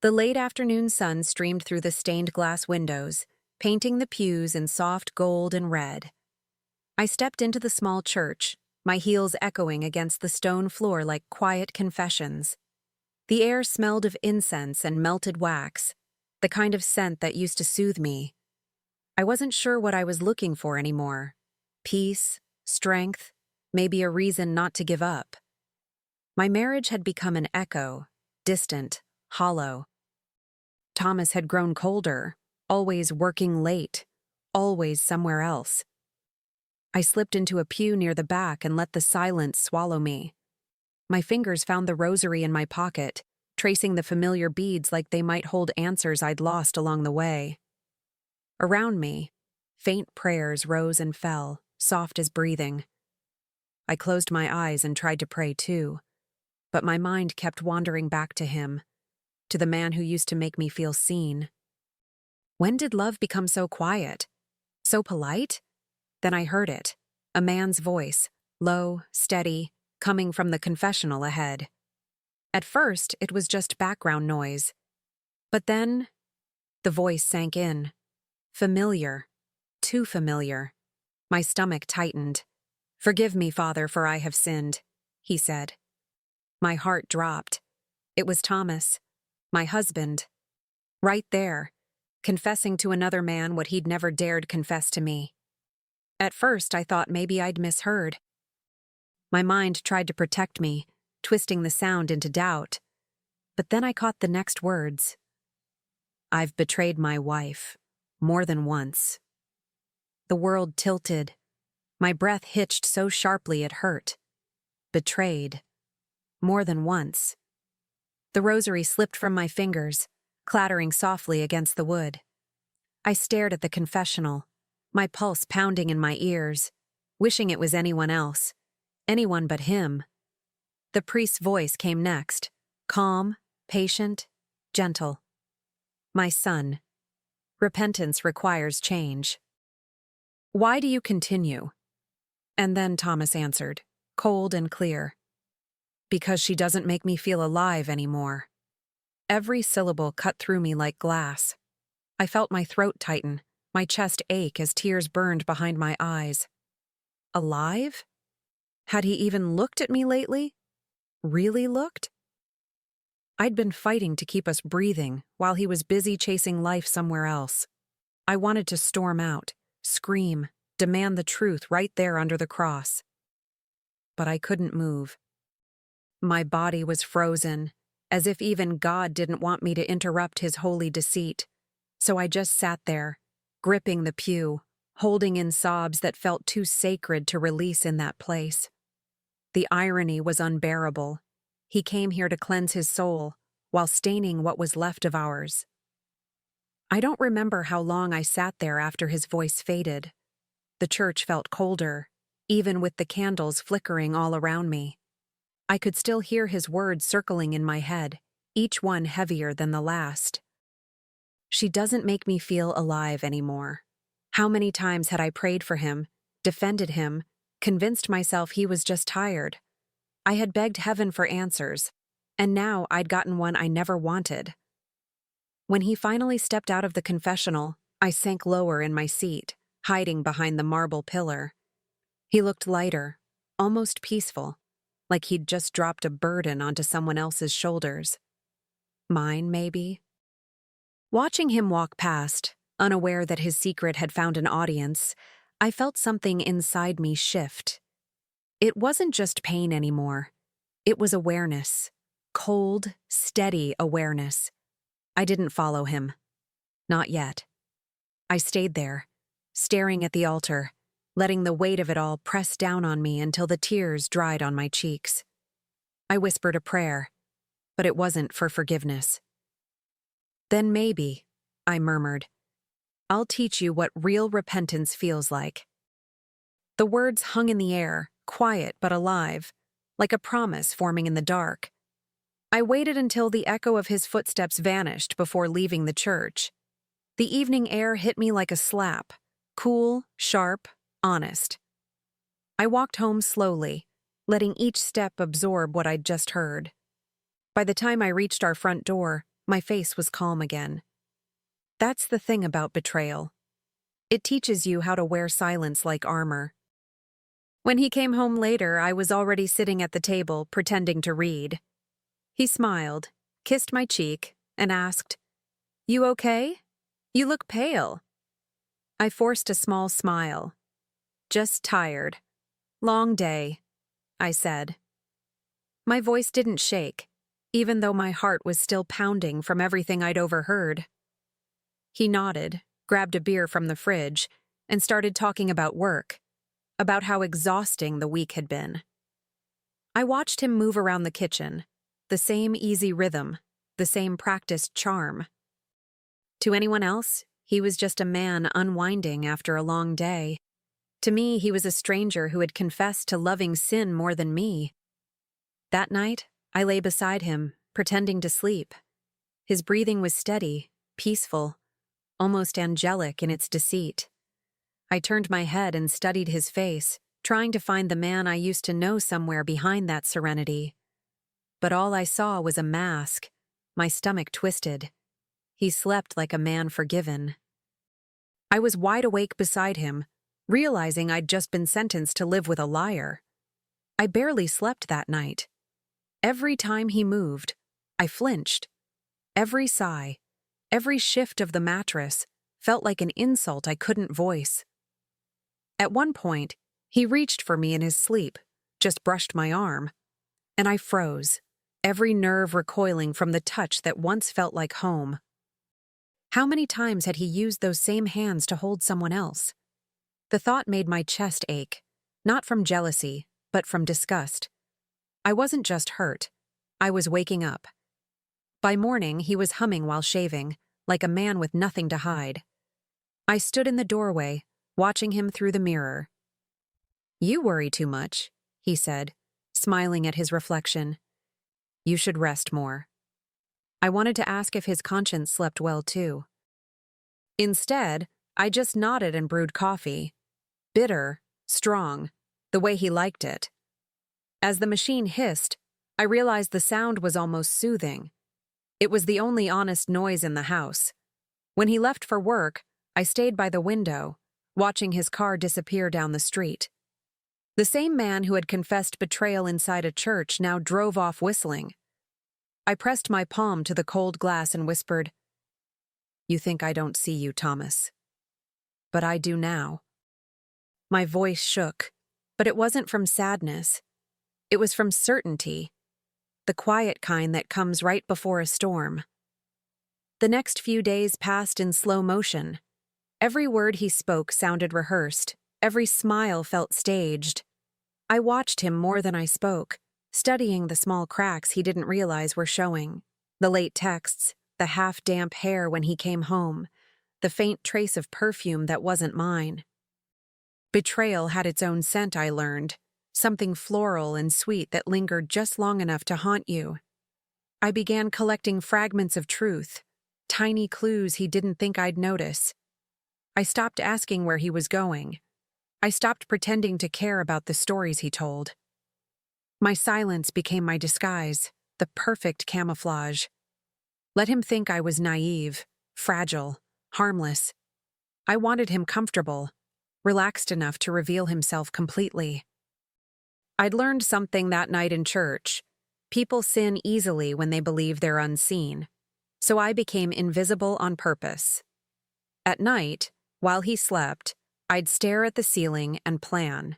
The late afternoon sun streamed through the stained glass windows, painting the pews in soft gold and red. I stepped into the small church, my heels echoing against the stone floor like quiet confessions. The air smelled of incense and melted wax, the kind of scent that used to soothe me. I wasn't sure what I was looking for anymore. Peace, strength, maybe a reason not to give up. My marriage had become an echo, distant, hollow. Thomas had grown colder, always working late, always somewhere else. I slipped into a pew near the back and let the silence swallow me. My fingers found the rosary in my pocket, tracing the familiar beads like they might hold answers I'd lost along the way. Around me, faint prayers rose and fell, soft as breathing. I closed my eyes and tried to pray too, but my mind kept wandering back to him, to the man who used to make me feel seen. When did love become so quiet? So polite? Then I heard it, a man's voice, low, steady, coming from the confessional ahead. At first, it was just background noise. But then, the voice sank in. Familiar. Too familiar. My stomach tightened. "Forgive me, Father, for I have sinned," he said. My heart dropped. It was Thomas, my husband. Right there, confessing to another man what he'd never dared confess to me. At first, I thought maybe I'd misheard. My mind tried to protect me, twisting the sound into doubt. But then I caught the next words. "I've betrayed my wife, more than once." The world tilted. My breath hitched so sharply it hurt. Betrayed. More than once. The rosary slipped from my fingers, clattering softly against the wood. I stared at the confessional, my pulse pounding in my ears, wishing it was anyone else, anyone but him. The priest's voice came next, calm, patient, gentle. "My son, repentance requires change. Why do you continue?" And then Thomas answered, cold and clear. "Because she doesn't make me feel alive anymore." Every syllable cut through me like glass. I felt my throat tighten, my chest ache as tears burned behind my eyes. Alive? Had he even looked at me lately? Really looked? I'd been fighting to keep us breathing while he was busy chasing life somewhere else. I wanted to storm out, scream, demand the truth right there under the cross. But I couldn't move. My body was frozen, as if even God didn't want me to interrupt his holy deceit. So I just sat there, gripping the pew, holding in sobs that felt too sacred to release in that place. The irony was unbearable. He came here to cleanse his soul, while staining what was left of ours. I don't remember how long I sat there after his voice faded. The church felt colder, even with the candles flickering all around me. I could still hear his words circling in my head, each one heavier than the last. She doesn't make me feel alive anymore. How many times had I prayed for him, defended him, convinced myself he was just tired? I had begged heaven for answers, and now I'd gotten one I never wanted. When he finally stepped out of the confessional, I sank lower in my seat, hiding behind the marble pillar. He looked lighter, almost peaceful, like he'd just dropped a burden onto someone else's shoulders. Mine, maybe? Watching him walk past, unaware that his secret had found an audience, I felt something inside me shift. It wasn't just pain anymore. It was awareness. Cold, steady awareness. I didn't follow him. Not yet. I stayed there, staring at the altar, letting the weight of it all press down on me until the tears dried on my cheeks. I whispered a prayer, but it wasn't for forgiveness. "Then maybe," I murmured, "I'll teach you what real repentance feels like." The words hung in the air, quiet but alive, like a promise forming in the dark. I waited until the echo of his footsteps vanished before leaving the church. The evening air hit me like a slap, cool, sharp, honest. I walked home slowly, letting each step absorb what I'd just heard. By the time I reached our front door, My face was calm again. That's the thing about betrayal. It teaches you how to wear silence like armor. When he came home later, I was already sitting at the table, pretending to read. He smiled, kissed my cheek, and asked, "You okay? You look pale." I forced a small smile. "Just tired. Long day," I said. My voice didn't shake, even though my heart was still pounding from everything I'd overheard. He nodded, grabbed a beer from the fridge, and started talking about work, about how exhausting the week had been. I watched him move around the kitchen, the same easy rhythm, the same practiced charm. To anyone else, he was just a man unwinding after a long day. To me, he was a stranger who had confessed to loving sin more than me. That night, I lay beside him, pretending to sleep. His breathing was steady, peaceful, almost angelic in its deceit. I turned my head and studied his face, trying to find the man I used to know somewhere behind that serenity. But all I saw was a mask, my stomach twisted. He slept like a man forgiven. I was wide awake beside him, realizing I'd just been sentenced to live with a liar. I barely slept that night. Every time he moved, I flinched. Every sigh, every shift of the mattress felt like an insult I couldn't voice. At one point, he reached for me in his sleep, just brushed my arm, and I froze, every nerve recoiling from the touch that once felt like home. How many times had he used those same hands to hold someone else? The thought made my chest ache, not from jealousy, but from disgust. I wasn't just hurt. I was waking up. By morning, he was humming while shaving, like a man with nothing to hide. I stood in the doorway, watching him through the mirror. "You worry too much," he said, smiling at his reflection. "You should rest more." I wanted to ask if his conscience slept well too. Instead, I just nodded and brewed coffee. Bitter, strong, the way he liked it. As the machine hissed, I realized the sound was almost soothing. It was the only honest noise in the house. When he left for work, I stayed by the window, watching his car disappear down the street. The same man who had confessed betrayal inside a church now drove off whistling. I pressed my palm to the cold glass and whispered, "You think I don't see you, Thomas. But I do now." My voice shook, but it wasn't from sadness. It was from certainty, the quiet kind that comes right before a storm. The next few days passed in slow motion. Every word he spoke sounded rehearsed. Every smile felt staged. I watched him more than I spoke, studying the small cracks he didn't realize were showing. The late texts, the half-damp hair when he came home, the faint trace of perfume that wasn't mine. Betrayal had its own scent, I learned, something floral and sweet that lingered just long enough to haunt you. I began collecting fragments of truth, tiny clues he didn't think I'd notice. I stopped asking where he was going. I stopped pretending to care about the stories he told. My silence became my disguise, the perfect camouflage. Let him think I was naive, fragile, harmless. I wanted him comfortable, relaxed enough to reveal himself completely. I'd learned something that night in church. People sin easily when they believe they're unseen. So I became invisible on purpose. At night, while he slept, I'd stare at the ceiling and plan.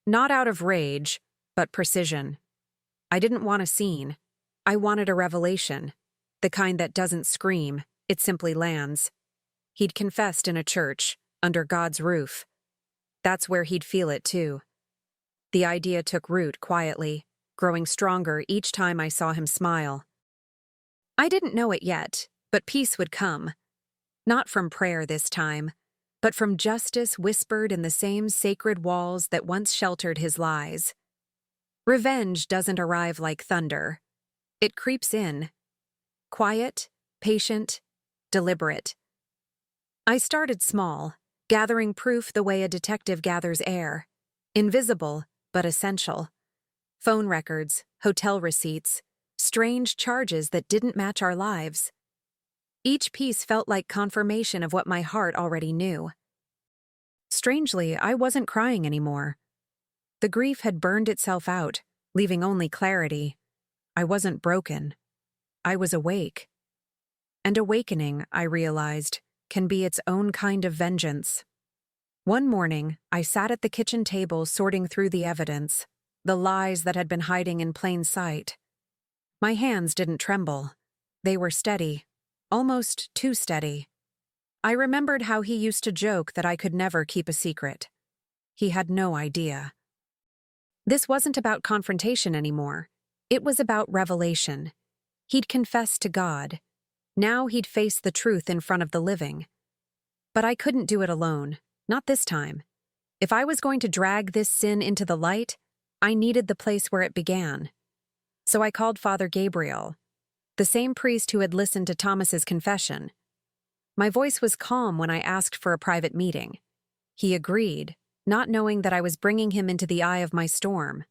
Not out of rage, but precision. I didn't want a scene. I wanted a revelation. The kind that doesn't scream, it simply lands. He'd confessed in a church, under God's roof. That's where he'd feel it too. The idea took root quietly, growing stronger each time I saw him smile. I didn't know it yet, but peace would come. Not from prayer this time, but from justice whispered in the same sacred walls that once sheltered his lies. Revenge doesn't arrive like thunder. It creeps in. Quiet, patient, deliberate. I started small, gathering proof the way a detective gathers air. Invisible, but essential. Phone records, hotel receipts, strange charges that didn't match our lives. Each piece felt like confirmation of what my heart already knew. Strangely, I wasn't crying anymore. The grief had burned itself out, leaving only clarity. I wasn't broken. I was awake. And awakening, I realized, can be its own kind of vengeance. One morning, I sat at the kitchen table sorting through the evidence, the lies that had been hiding in plain sight. My hands didn't tremble. They were steady, almost too steady. I remembered how he used to joke that I could never keep a secret. He had no idea. This wasn't about confrontation anymore. It was about revelation. He'd confessed to God. Now he'd face the truth in front of the living. But I couldn't do it alone, not this time. If I was going to drag this sin into the light, I needed the place where it began. So I called Father Gabriel, the same priest who had listened to Thomas's confession. My voice was calm when I asked for a private meeting. He agreed, not knowing that I was bringing him into the eye of my storm.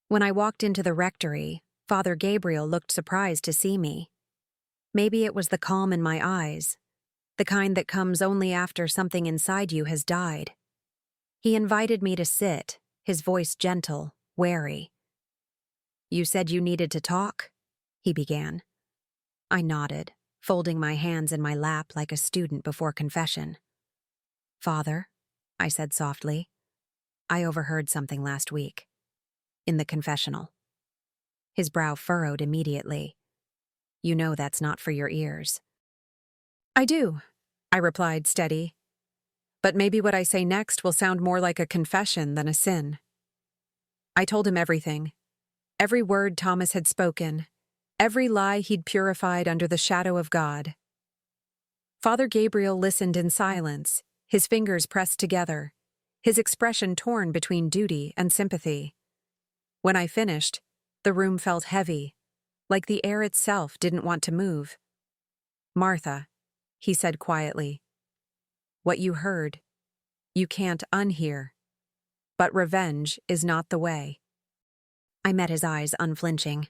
When I walked into the rectory, Father Gabriel looked surprised to see me. Maybe it was the calm in my eyes, the kind that comes only after something inside you has died. He invited me to sit, his voice gentle, wary. "You said you needed to talk?" he began. I nodded, folding my hands in my lap like a student before confession. "Father," I said softly, "I overheard something last week. In the confessional." His brow furrowed immediately. "You know that's not for your ears." "I do," I replied, steady. "But maybe what I say next will sound more like a confession than a sin." I told him everything. Every word Thomas had spoken. Every lie he'd purified under the shadow of God. Father Gabriel listened in silence, his fingers pressed together, his expression torn between duty and sympathy. When I finished, the room felt heavy, like the air itself didn't want to move. "Martha," he said quietly, "what you heard, you can't unhear. But revenge is not the way." I met his eyes unflinching.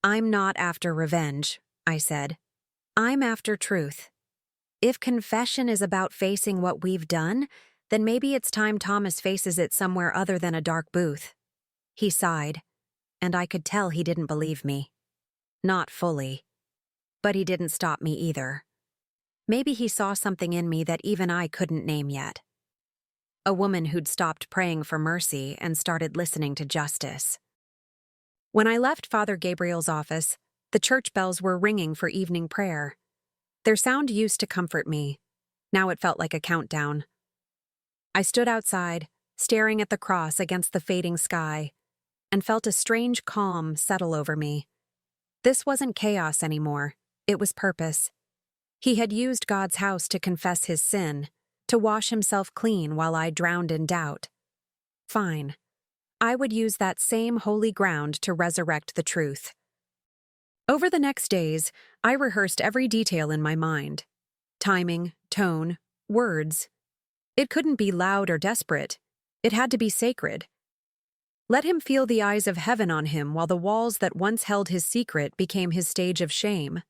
"I'm not after revenge," I said. "I'm after truth. If confession is about facing what we've done, then maybe it's time Thomas faces it somewhere other than a dark booth." He sighed, and I could tell he didn't believe me. Not fully. But he didn't stop me either. Maybe he saw something in me that even I couldn't name yet. A woman who'd stopped praying for mercy and started listening to justice. When I left Father Gabriel's office, the church bells were ringing for evening prayer. Their sound used to comfort me. Now it felt like a countdown. I stood outside, staring at the cross against the fading sky, and felt a strange calm settle over me. This wasn't chaos anymore. It was purpose. He had used God's house to confess his sin, to wash himself clean while I drowned in doubt. Fine. I would use that same holy ground to resurrect the truth. Over the next days, I rehearsed every detail in my mind. Timing, tone, words. It couldn't be loud or desperate. It had to be sacred. Let him feel the eyes of heaven on him while the walls that once held his secret became his stage of shame.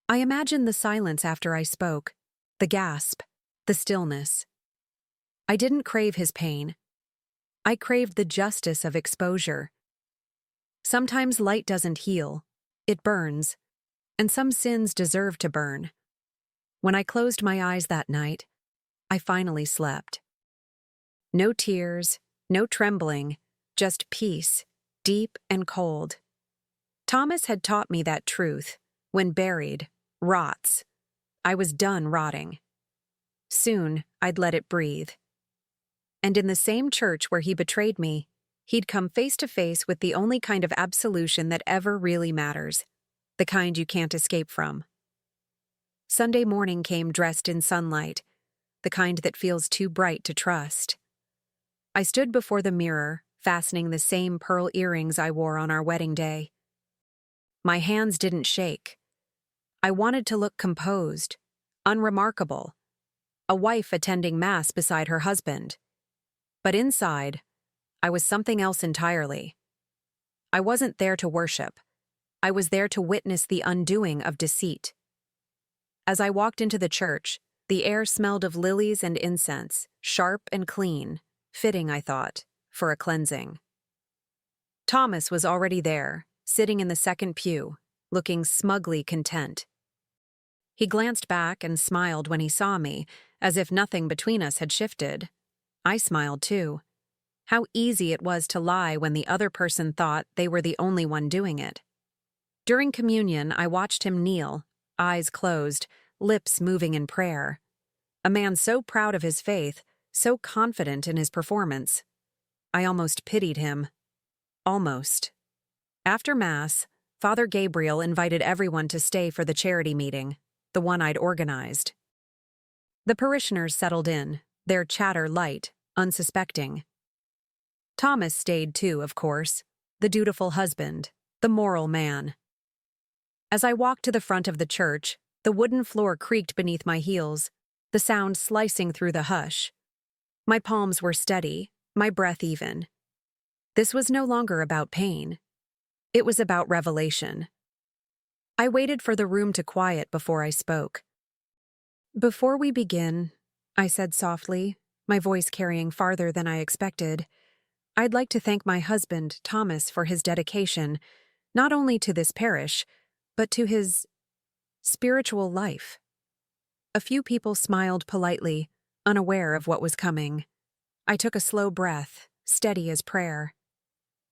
I imagined the silence after I spoke, the gasp, the stillness. I didn't crave his pain. I craved the justice of exposure. Sometimes light doesn't heal. It burns. And some sins deserve to burn. When I closed my eyes that night, I finally slept. No tears, no trembling, just peace, deep and cold. Thomas had taught me that truth, when buried, rots. I was done rotting. Soon, I'd let it breathe. And in the same church where he betrayed me, he'd come face to face with the only kind of absolution that ever really matters, the kind you can't escape from. Sunday morning came dressed in sunlight, the kind that feels too bright to trust. I stood before the mirror, fastening the same pearl earrings I wore on our wedding day. My hands didn't shake. I wanted to look composed, unremarkable, a wife attending Mass beside her husband. But inside, I was something else entirely. I wasn't there to worship. I was there to witness the undoing of deceit, As I walked into the church, the air smelled of lilies and incense, sharp and clean, fitting, I thought, for a cleansing. Thomas was already there, sitting in the second pew, looking smugly content. He glanced back and smiled when he saw me, as if nothing between us had shifted. I smiled too. How easy it was to lie when the other person thought they were the only one doing it. During communion, I watched him kneel, eyes closed, lips moving in prayer. A man so proud of his faith, so confident in his performance. I almost pitied him. Almost. After Mass, Father Gabriel invited everyone to stay for the charity meeting, the one I'd organized. The parishioners settled in, their chatter light, unsuspecting. Thomas stayed too, of course, the dutiful husband, the moral man. As I walked to the front of the church, the wooden floor creaked beneath my heels, the sound slicing through the hush. My palms were steady, my breath even. This was no longer about pain. It was about revelation. I waited for the room to quiet before I spoke. "Before we begin," I said softly, my voice carrying farther than I expected, "I'd like to thank my husband, Thomas, for his dedication, not only to this parish, but to his spiritual life." A few people smiled politely, unaware of what was coming. I took a slow breath, steady as prayer.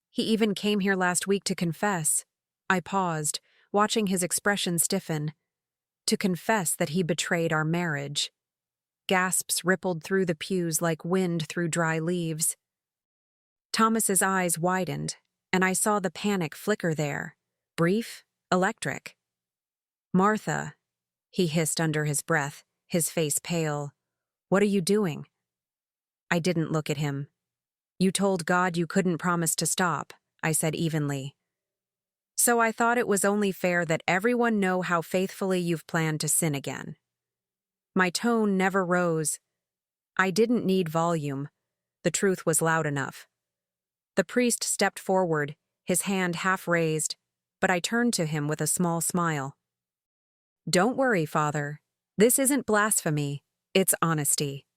"He even came here last week to confess." I paused, watching his expression stiffen. To confess that he betrayed our marriage. Gasps rippled through the pews like wind through dry leaves. Thomas's eyes widened, and I saw the panic flicker there, brief, electric. "Martha," he hissed under his breath, his face pale. "What are you doing?" I didn't look at him. "You told God you couldn't promise to stop," I said evenly. "So I thought it was only fair that everyone know how faithfully you've planned to sin again." My tone never rose. I didn't need volume. The truth was loud enough. The priest stepped forward, his hand half raised, but I turned to him with a small smile. "Don't worry, Father. This isn't blasphemy. It's honesty."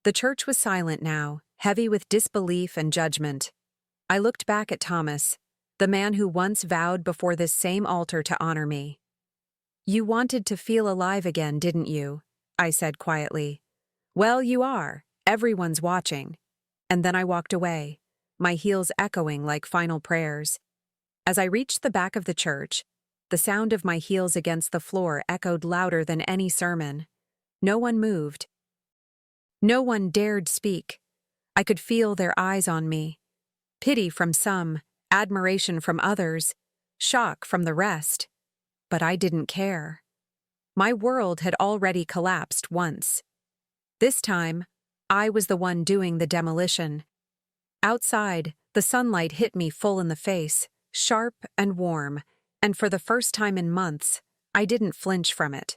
The church was silent now, heavy with disbelief and judgment. I looked back at Thomas, the man who once vowed before this same altar to honor me. "You wanted to feel alive again, didn't you?" I said quietly. "Well, you are. Everyone's watching." And then I walked away, my heels echoing like final prayers. As I reached the back of the church, the sound of my heels against the floor echoed louder than any sermon. No one moved. No one dared speak. I could feel their eyes on me. Pity from some, admiration from others, shock from the rest. But I didn't care. My world had already collapsed once. This time, I was the one doing the demolition. Outside, the sunlight hit me full in the face, sharp and warm, and for the first time in months, I didn't flinch from it.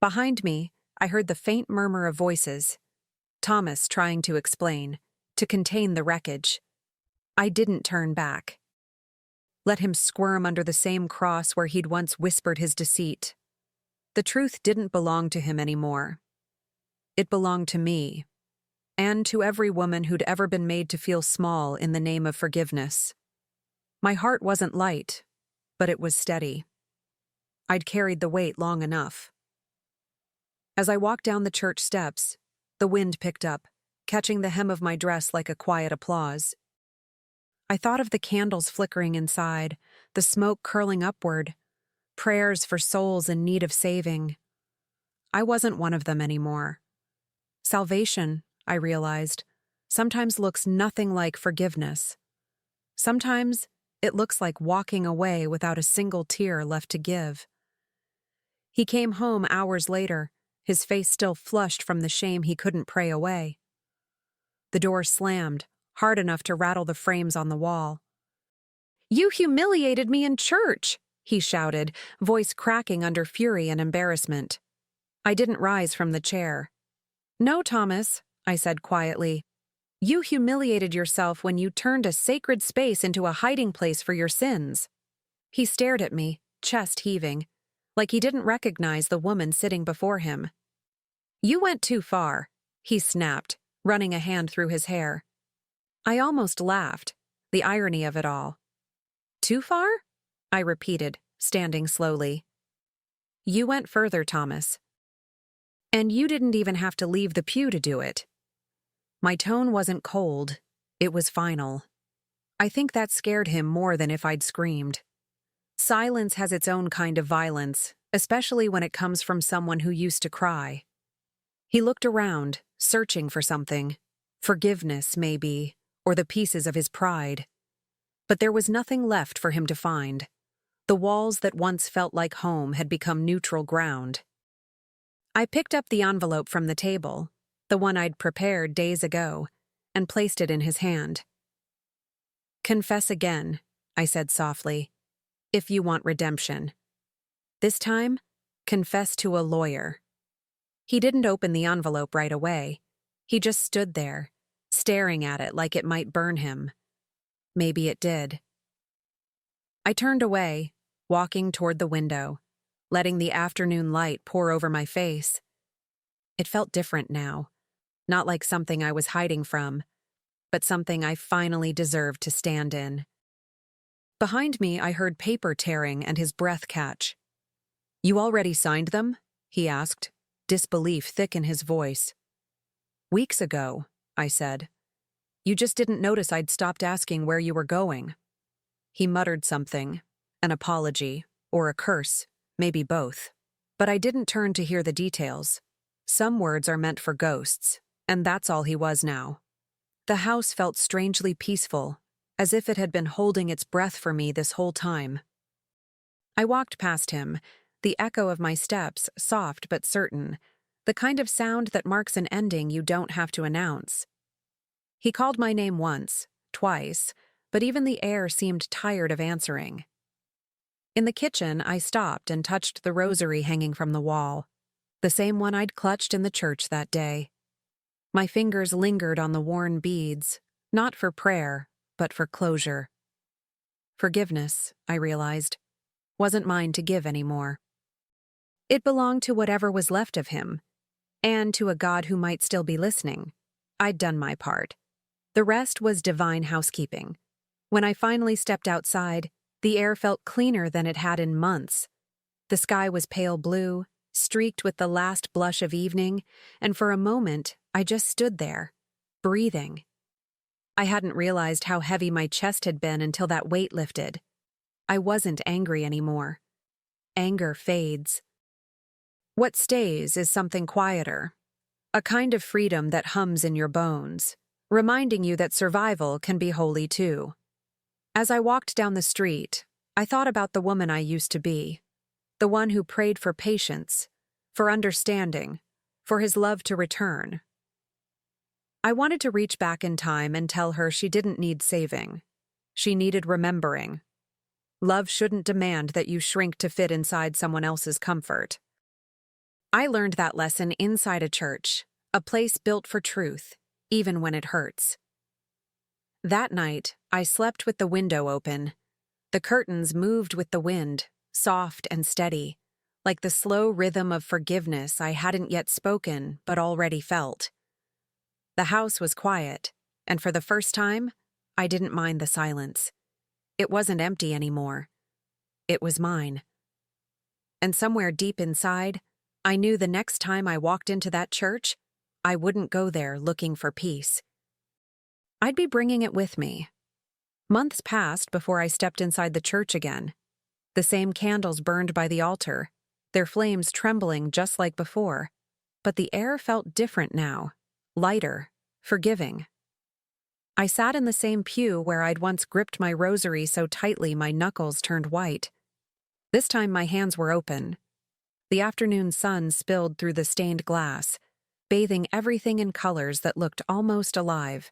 Behind me, I heard the faint murmur of voices. Thomas trying to explain, to contain the wreckage. I didn't turn back. Let him squirm under the same cross where he'd once whispered his deceit. The truth didn't belong to him anymore. It belonged to me, and to every woman who'd ever been made to feel small in the name of forgiveness. My heart wasn't light, but it was steady. I'd carried the weight long enough. As I walked down the church steps, the wind picked up, catching the hem of my dress like a quiet applause. I thought of the candles flickering inside, the smoke curling upward, prayers for souls in need of saving. I wasn't one of them anymore. Salvation, I realized, sometimes looks nothing like forgiveness. Sometimes it looks like walking away without a single tear left to give. He came home hours later, his face still flushed from the shame he couldn't pray away. The door slammed, hard enough to rattle the frames on the wall. "You humiliated me in church," he shouted, voice cracking under fury and embarrassment. I didn't rise from the chair. "No, Thomas," I said quietly. "You humiliated yourself when you turned a sacred space into a hiding place for your sins." He stared at me, chest heaving. like he didn't recognize the woman sitting before him. "You went too far," he snapped, running a hand through his hair. I almost laughed, the irony of it all. "Too far?" I repeated, standing slowly. "You went further, Thomas. And you didn't even have to leave the pew to do it." My tone wasn't cold, it was final. I think that scared him more than if I'd screamed. Silence has its own kind of violence, especially when it comes from someone who used to cry. He looked around, searching for something. Forgiveness, maybe, or the pieces of his pride. But there was nothing left for him to find. The walls that once felt like home had become neutral ground. I picked up the envelope from the table, the one I'd prepared days ago, and placed it in his hand. "Confess again," I said softly, "if you want redemption. This time, confess to a lawyer." He didn't open the envelope right away. He just stood there, staring at it like it might burn him. Maybe it did. I turned away, walking toward the window, letting the afternoon light pour over my face. It felt different now, not like something I was hiding from, but something I finally deserved to stand in. Behind me, I heard paper tearing and his breath catch. "You already signed them?" he asked, disbelief thick in his voice. "Weeks ago," I said. "You just didn't notice I'd stopped asking where you were going." He muttered something, an apology, or a curse, maybe both. But I didn't turn to hear the details. Some words are meant for ghosts, and that's all he was now. The house felt strangely peaceful, as if it had been holding its breath for me this whole time. I walked past him, the echo of my steps soft but certain, the kind of sound that marks an ending you don't have to announce. He called my name once, twice, but even the air seemed tired of answering. In the kitchen, I stopped and touched the rosary hanging from the wall, the same one I'd clutched in the church that day. My fingers lingered on the worn beads, not for prayer, but for closure. Forgiveness, I realized, wasn't mine to give anymore. It belonged to whatever was left of him, and to a God who might still be listening. I'd done my part. The rest was divine housekeeping. When I finally stepped outside, the air felt cleaner than it had in months. The sky was pale blue, streaked with the last blush of evening, and for a moment, I just stood there, breathing. I hadn't realized how heavy my chest had been until that weight lifted. I wasn't angry anymore. Anger fades. What stays is something quieter, a kind of freedom that hums in your bones, reminding you that survival can be holy too. As I walked down the street, I thought about the woman I used to be, the one who prayed for patience, for understanding, for his love to return. I wanted to reach back in time and tell her she didn't need saving. She needed remembering. Love shouldn't demand that you shrink to fit inside someone else's comfort. I learned that lesson inside a church, a place built for truth, even when it hurts. That night, I slept with the window open. The curtains moved with the wind, soft and steady, like the slow rhythm of forgiveness I hadn't yet spoken but already felt. The house was quiet, and for the first time, I didn't mind the silence. It wasn't empty anymore. It was mine. And somewhere deep inside, I knew the next time I walked into that church, I wouldn't go there looking for peace. I'd be bringing it with me. Months passed before I stepped inside the church again. The same candles burned by the altar, their flames trembling just like before. But the air felt different now, lighter, forgiving. I sat in the same pew where I'd once gripped my rosary so tightly my knuckles turned white. This time my hands were open. The afternoon sun spilled through the stained glass, bathing everything in colors that looked almost alive.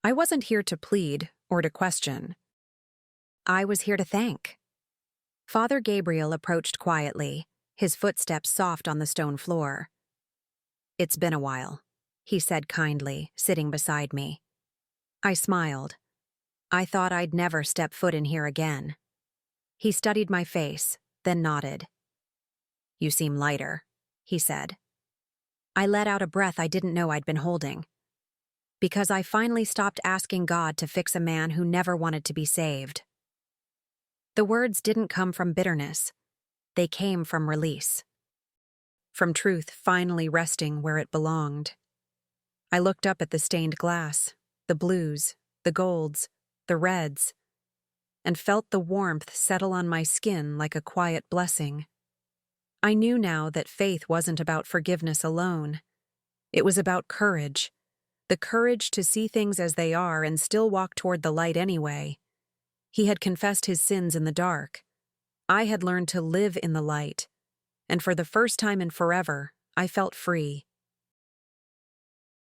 I wasn't here to plead or to question. I was here to thank. Father Gabriel approached quietly, his footsteps soft on the stone floor. "It's been a while," he said kindly, sitting beside me. I smiled. I thought I'd never step foot in here again. He studied my face, then nodded. You seem lighter, he said. I let out a breath I didn't know I'd been holding. Because I finally stopped asking God to fix a man who never wanted to be saved. The words didn't come from bitterness. They came from release. From truth finally resting where it belonged. I looked up at the stained glass, the blues, the golds, the reds, and felt the warmth settle on my skin like a quiet blessing. I knew now that faith wasn't about forgiveness alone. It was about courage. The courage to see things as they are and still walk toward the light anyway. He had confessed his sins in the dark. I had learned to live in the light. And for the first time in forever, I felt free.